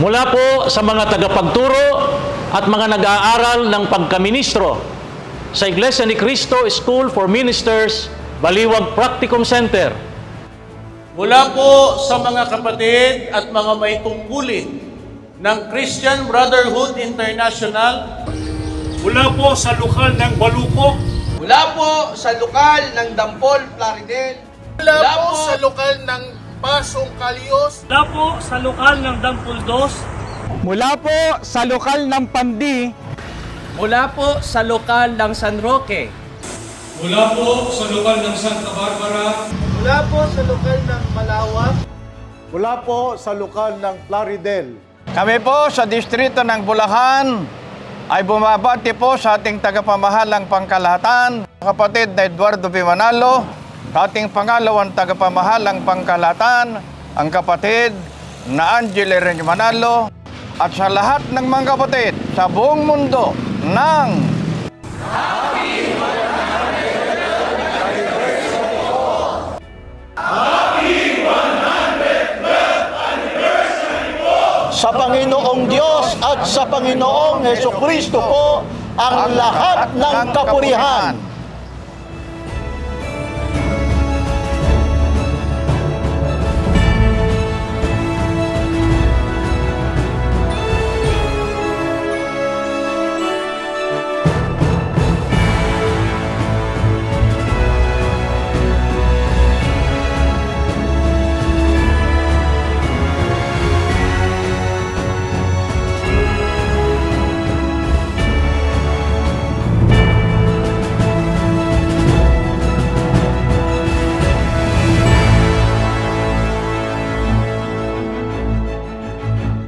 Mula po sa mga tagapagturo at mga nag-aaral ng pagkaministro sa Iglesia ni Cristo School for Ministers, Baliwag Practicum Center. Mula po sa mga kapatid at mga may tungkulin ng Christian Brotherhood International. Mula po sa lokal ng Baluco. Mula po sa lokal ng Dampol, Plaridel. Mula po sa lokal ng Pasong Calios. Mula po sa lokal ng Dampuldos. Mula po sa lokal ng Pandi. Mula po sa lokal ng San Roque. Mula po sa lokal ng Santa Barbara. Mula po sa lokal ng Malawak. Mula po sa lokal ng Plaridel. Kami po sa distrito ng Bulacan ay bumabati po sa ating tagapamahalang pangkalahatan, kapatid na Eduardo V. Manalo, sa ating pangalawang tagapamahalang pangkalahatan, ang kapatid na Angel Eren Manalo, at sa lahat ng mga kapatid sa buong mundo ng Sa Panginoong Diyos at sa Panginoong Hesukristo po ang lahat ng kapurihan